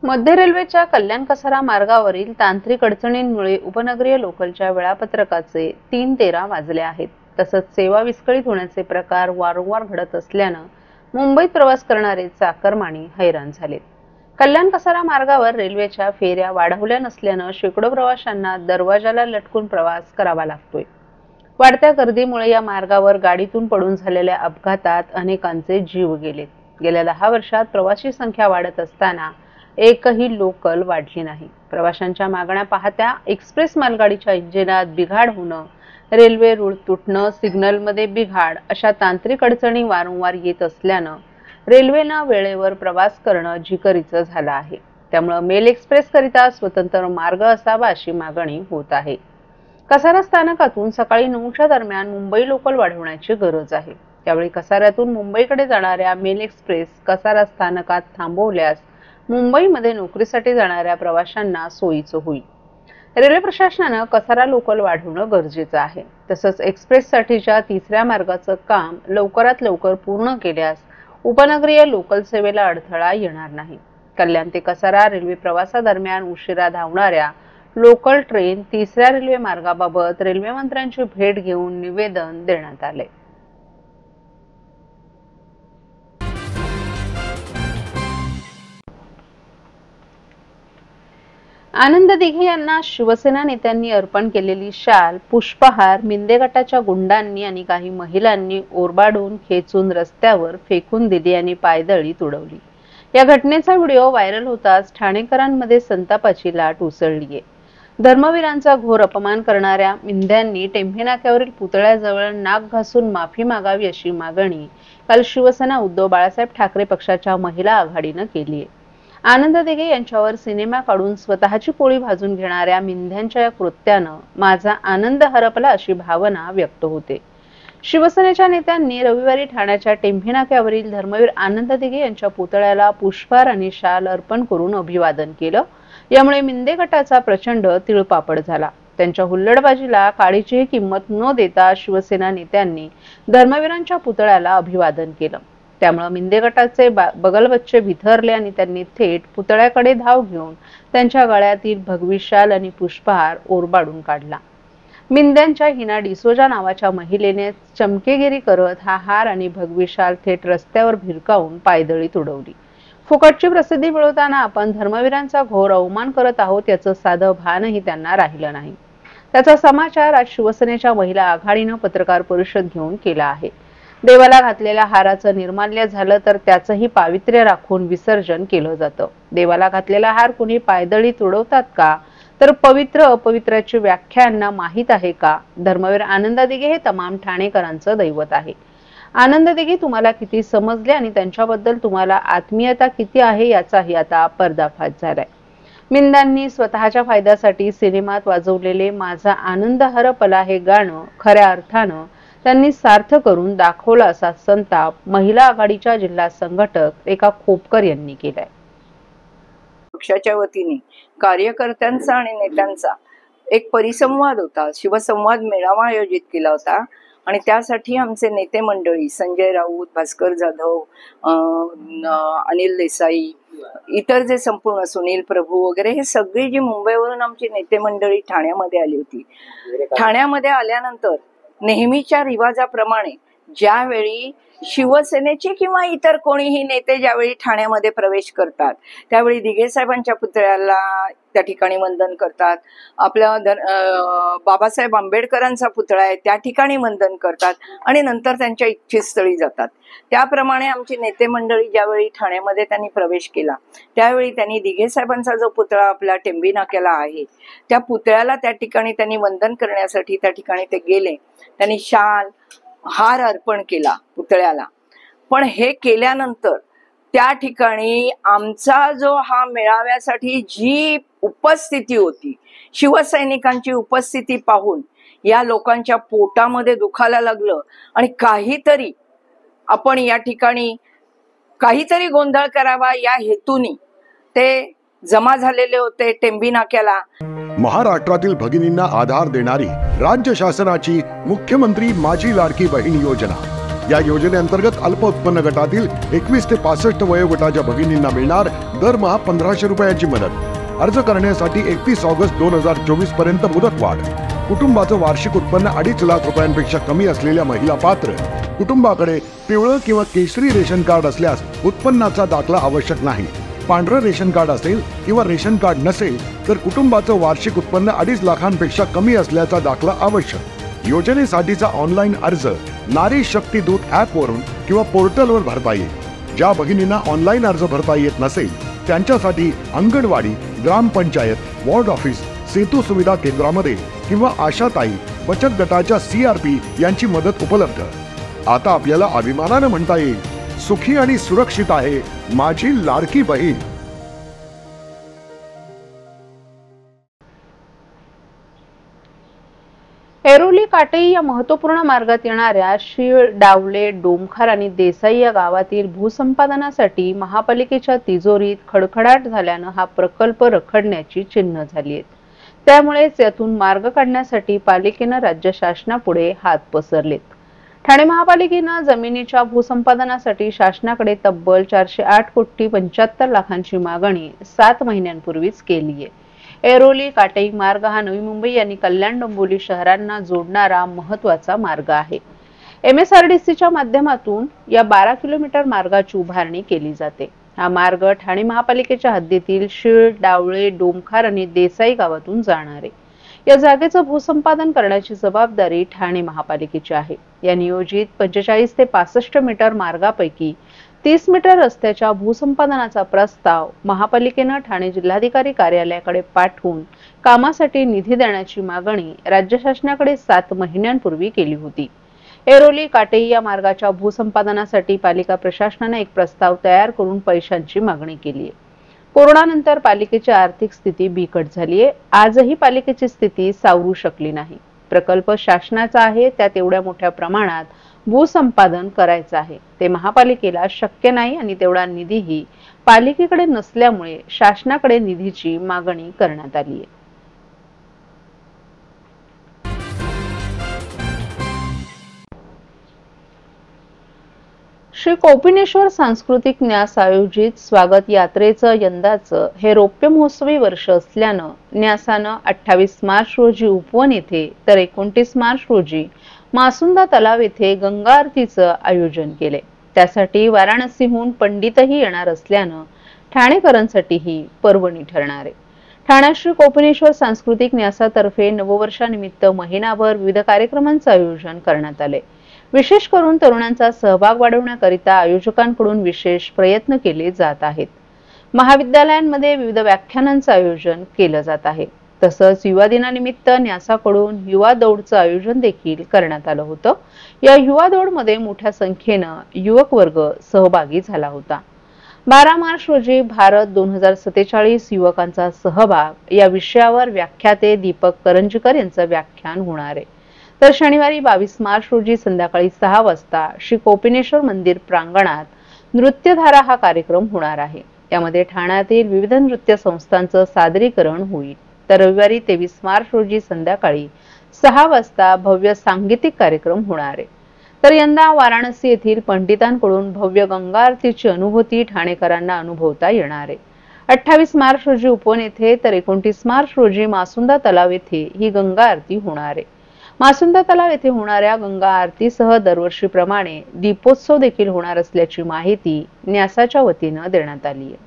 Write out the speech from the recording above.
मध्य रेल्वेच्या कल्याण कसारा मार्गावरील तांत्रिक अडचणींमुळे उपनगरीय लोकलच्या वेळापत्रकाचे 3:13 वाजले आहेत। तसंच सेवा विस्कळीत होण्याचे प्रकार वारंवार घडत असल्यानं मुंबईत प्रवास करणारे चाकरमानी हैराण झालेत। कल्याण कसारा मार्गावर रेल्वेच्या फेऱ्या वाढवल्या नसल्यानं शेकडो प्रवाशांना दरवाजाला लटकून प्रवास करावा लागतोय। वाढत्या गर्दीमुळे या मार्गावर गाडीतून पडून झालेल्या अपघातात अनेकांचे जीव गेलेत। गेल्या 10 वर्षात प्रवासी संख्या वाढत असताना एकही लोकल वाढली नाही। प्रवाशांच्या मागण्या पाहत्या एक्सप्रेस मालगाडीच्या इंजिनात बिघाड होणं, रेल्वे रूळ तुटणं, सिग्नलमध्ये बिघाड अशा तांत्रिक अडचणी वारंवार येत असल्यानं रेल्वेनं वेळेवर प्रवास करणं जिकरीचं झालं आहे। त्यामुळे मेल एक्सप्रेस करिता स्वतंत्र मार्ग असावा अशी मागणी होत आहे। कसारा स्थानकातून सकाळी 9च्या दरम्यान मुंबई लोकल वाढवण्याची गरज आहे। त्यावेळी कसाऱ्यातून मुंबईकडे जाणाऱ्या मेल एक्सप्रेस कसारा स्थानकात थांबवल्यास मुंबईमध्ये नोकरीसाठी जाणाऱ्या प्रवाशांना सोयीचं होईल। रेल्वे प्रशासनानं कसारा लोकल वाढवणं गरजेचं आहे। तसंच एक्सप्रेससाठीच्या 3ऱ्या मार्गाचं काम लवकरात लवकर पूर्ण केल्यास उपनगरीय लोकल सेवेला अडथळा येणार नाही। कल्याण ते कसारा रेल्वे प्रवासादरम्यान उशिरा धावणाऱ्या लोकल ट्रेन 3ऱ्या रेल्वे मार्गाबाबत रेल्वे मंत्र्यांची भेट घेऊन निवेदन देण्यात आले। आनंद दिघे यांना शिवसेना नेत्यांनी अर्पण केलेली शाल, पुष्पहार मिंदे गटाच्या गुंडांनी आणि काही महिलांनी ओरबाडून खेचून रस्त्यावर फेकून दिली आणि पायदळी तुडवली। या घटनेचा व्हिडिओ व्हायरल होताच ठाणेकरांमध्ये संतापाची लाट उसळलीये। धर्मवीरांचा घोर अपमान करणाऱ्या मिंद्यांनी टेंभे नाक्यावरील पुतळ्याजवळ नाक घासून माफी मागावी अशी मागणी काल शिवसेना उद्धव बाळासाहेब ठाकरे पक्षाच्या महिला आघाडीनं केली आहे। आनंद दिघे यांच्यावर सिनेमा काढून स्वतःची पोळी भाजून घेणाऱ्या मिंद्यांच्या या कृत्यानं माझा आनंद हरपला अशी भावना व्यक्त होते। शिवसेनेच्या नेत्यांनी रविवारी ठाण्याच्या टेंभे नाक्यावरील धर्मवीर आनंद दिघे यांच्या पुतळ्याला पुष्पहार आणि शाल अर्पण करून अभिवादन केलं। यामुळे मिंदे गटाचा प्रचंड तिळपापड झाला। त्यांच्या हुल्लडबाजीला काळीचीही किंमत न देता शिवसेना नेत्यांनी धर्मवीरांच्या पुतळ्याला अभिवादन केलं। त्यामुळे मिंदे गटाचे बगलबच्चे बिथरले आणि त्यांनी थेट पुतळ्याकडे धाव घेऊन त्यांच्या गळ्यातील भगवी शाल आणि पुष्पहार ओरबाडून काढला। मिंद्यांच्या हिना डिसोजा नावाच्या महिलेने चमकेगिरी करत हा हार आणि भगवी शाल थेट रस्त्यावर भिरकावून पायदळी तुडवली। फुकटची प्रसिद्धी मिळवताना आपण धर्मवीरांचा घोर अवमान करत आहोत याचं साधं भानही त्यांना राहिलं नाही। त्याचा समाचार आज शिवसेनेच्या महिला आघाडीनं पत्रकार परिषद घेऊन केला आहे। देवाला घातलेल्या हाराचं निर्माल्य झालं तर त्याचंही पावित्र्य राखून विसर्जन केलं जातं। देवाला घातलेला हार कुणी पायदळी तुडवतात का? तर पवित्र अपवित्राची व्याख्या यांना माहीत आहे का? धर्मवीर आनंद दिघे हे तमाम ठाणेकरांचं दैवत आहे। आनंद दिघे तुम्हाला किती समजले आणि त्यांच्याबद्दल तुम्हाला आत्मीयता किती आहे याचाही आता पर्दाफाश झालाय। मिंदांनी स्वतःच्या फायद्यासाठी सिनेमात वाजवलेले माझा आनंद हरपला हे गाणं खऱ्या अर्थानं त्यांनी सार्थ करून दाखवलं असा संताप महिला आघाडीच्या जिल्हा संघटक रेखा खोपकर यांनी केलाय। पक्षाच्या वतीने कार्यकर्त्यांचा आणि नेत्यांचा एक परिसंवाद होता, शिवसंवाद मेळावा आयोजित केला होता आणि त्यासाठी आमचे नेते मंडळी संजय राऊत, भास्कर जाधव, अनिल देसाई, इतर जे संपूर्ण सुनील प्रभू वगैरे हे सगळी जी मुंबईवरून आमची नेते मंडळी ठाण्यामध्ये आली होती। ठाण्यामध्ये आल्यानंतर नेहमीच्या रिवाजाप्रमाणे ज्यावेळी शिवसेनेचे किंवा इतर कोणीही नेते ज्यावेळी ठाण्यामध्ये प्रवेश करतात त्यावेळी दिघे साहेबांच्या पुतळ्याला त्या ठिकाणी वंदन करतात। आपल्या बाबासाहेब आंबेडकरांचा पुतळा आहे त्या ठिकाणी वंदन करतात आणि नंतर त्यांच्या इच्छितस्थळी जातात। त्याप्रमाणे आमची नेते मंडळी ज्यावेळी ठाण्यामध्ये त्यांनी प्रवेश केला त्यावेळी त्यांनी दिघे साहेबांचा जो पुतळा आपल्या टेंबी नाक्याला आहे त्या पुतळ्याला त्या ठिकाणी त्यांनी वंदन करण्यासाठी त्या ठिकाणी ते गेले। त्यांनी शाल हार अर्पण केला पुतळ्याला। पण हे केल्यानंतर त्या ठिकाणी आमचा जो हा मेळाव्यासाठी जी उपस्थिती होती, शिवसैनिकांची उपस्थिती पाहून या लोकांच्या पोटामध्ये दुखायला लागलं आणि काहीतरी आपण या ठिकाणी काहीतरी गोंधळ करावा या हेतूने ते जमा झालेले होते टेंबी नाक्याला। महाराष्ट्रातील भगिनींना आधार देणारी राज्य शासनाची मुख्यमंत्री माझी लाडकी बहीण योजना या योजनेअंतर्गत अल्प उत्पन्न गटातील 21 ते 65 वयोगटाच्या भगिनींना मिळणार दरमहा 1500 रुपयांची मदत। अर्ज करण्यासाठी 31 ऑगस्ट 2024 पर्यंत मुदतवाढ। कुटुंबाचं वार्षिक उत्पन्न 2.5 लाख रुपयांपेक्षा कमी असलेल्या महिला पात्र। कुटुंबाकडे पिवळं किंवा केशरी रेशन कार्ड असल्यास उत्पन्नाचा दाखला आवश्यक नाही। पांढरं रेशन कार्ड असेल किंवा रेशन कार्ड नसेल तर कुटुंबाचं वार्षिक उत्पन्न 2.5 लाखांपेक्षा कमी असल्याचा दाखला आवश्यक। योजनेसाठीचा ऑनलाईन अर्ज नारी शक्ती दूत ॲप वरून किंवा पोर्टलवर भरता येईल। ज्या भगिनींना ऑनलाईन अर्ज भरता येत नसेल त्यांच्यासाठी अंगणवाडी, ग्रामपंचायत, वॉर्ड ऑफिस, सेतू सुविधा केंद्रामध्ये किंवा आशाताई बचत गटाच्या CRP यांची मदत उपलब्ध। आता आपल्याला अभिमानाने म्हणता येईल, सुखी आणि सुरक्षित आहे माझी लाडकी बहीण। ऐरोली काटई या महत्त्वपूर्ण मार्गात येणाऱ्या शीळ, डावले, डोमखार आणि देसाई या गावातील भूसंपादनासाठी महापालिकेच्या तिजोरीत खडखडाट झाल्यानं हा प्रकल्प रखडण्याची चिन्ह झाली आहेत। त्यामुळेच यातून मार्ग काढण्यासाठी पालिकेनं राज्य शासनापुढे हात पसरलेत। ठाणे महापालिकेनं जमिनीच्या भूसंपादनासाठी शासनाकडे तब्बल 408,75 लाखांची मागणी 7 महिन्यांपूर्वीच केली आहे। ऐरोली काटई मार्ग हा नवी मुंबई आणि कल्याण डोंबिवली शहरांना जोडणारा महत्त्वाचा मार्ग आहे। MSRDCच्या माध्यमातून या 12 किलोमीटर मार्गाची उभारणी केली जाते। हा मार्ग ठाणे महापालिकेच्या हद्दीतील शीळ, डावळे, डोमखार आणि देसाई गावातून जाणार आहे। या जागेचं भूसंपादन करण्याची जबाबदारी ठाणे महापालिकेची आहे। या नियोजित 45 ते 65 मीटर मार्गापैकी 30 मीटर रस्त्याच्या भूसंपादनाचा प्रस्ताव महापालिकेनं ठाणे जिल्हाधिकारी कार्यालयाकडे पाठवून कामासाठी निधी देण्याची मागणी राज्य शासनाकडे 7 महिन्यांपूर्वी केली होती। ऐरोली काटई या मार्गाच्या भूसंपादनासाठी पालिका प्रशासनाने एक प्रस्ताव तयार करून पैशांची मागणी केली आहे। कोरोनानंतर पालिकेची आर्थिक स्थिती बिकट झाली आहे। आजही पालिकेची स्थिती सावरू शकली नाही। प्रकल्प शासनाचा आहे, त्यात एवढ्या मोठ्या प्रमाणात भूसंपादन करायचं आहे ते महापालिकेला शक्य नाही आणि तेवढा निधीही पालिकेकडे नसल्यामुळे शासनाकडे निधीची मागणी करण्यात आली आहे। श्री कोपिनेश्वर सांस्कृतिक न्यास आयोजित स्वागत यात्रेचं यंदाचं हे रौप्य महोत्सवी वर्ष असल्यानं न्यासानं 28 मार्च रोजी उपवन येथे तर 29 मार्च रोजी मासुंदा तलाव येथे गंगा आरतीचं आयोजन केले। त्यासाठी वाराणसीहून पंडितही येणार असल्यानं ठाणेकरांसाठीही पर्वणी ठरणार आहे। ठाण्यात श्री कोपिनेश्वर सांस्कृतिक न्यासातर्फे नववर्षानिमित्त महिनाभर विविध कार्यक्रमांचं आयोजन करण्यात आले। विशेष करून तरुणांचा सहभाग वाढवण्याकरिता आयोजकांकडून विशेष प्रयत्न केले जात आहेत। महाविद्यालयांमध्ये विविध व्याख्यानांचं आयोजन केलं जात आहे। तसंच युवा दिनानिमित्त न्यासाकडून युवा दौडचं आयोजन देखील करण्यात आलं होतं। या युवा दौडमध्ये मोठ्या संख्येनं युवक वर्ग सहभागी झाला होता। 12 मार्च रोजी भारत 2047 युवकांचा सहभाग या विषयावर व्याख्याते दीपक करंजकर यांचं व्याख्यान होणार आहे। तर शनिवारी 22 मार्च रोजी संध्याकाळी 6 वाजता श्री कोपिनेश्वर मंदिर प्रांगणात नृत्यधारा हा कार्यक्रम होणार आहे। यामध्ये ठाण्यातील विविध नृत्य संस्थांचं सादरीकरण होईल। तर रविवारी 23 मार्च रोजी संध्याकाळी 6 वाजता भव्य सांगीतिक कार्यक्रम होणार आहे। तर यंदा वाराणसी येथील पंडितांकडून भव्य गंगा आरतीची अनुभूती ठाणेकरांना अनुभवता येणार आहे। 28 मार्च रोजी उपवन येथे तर 29 मार्च रोजी मासुंदा तलाव येथे ही गंगा आरती होणार आहे। मासुंदा तलाव येथे होणाऱ्या गंगा आरतीसह दरवर्षीप्रमाणे दीपोत्सव देखील होणार असल्याची माहिती न्यासाच्या वतीनं देण्यात आली आहे।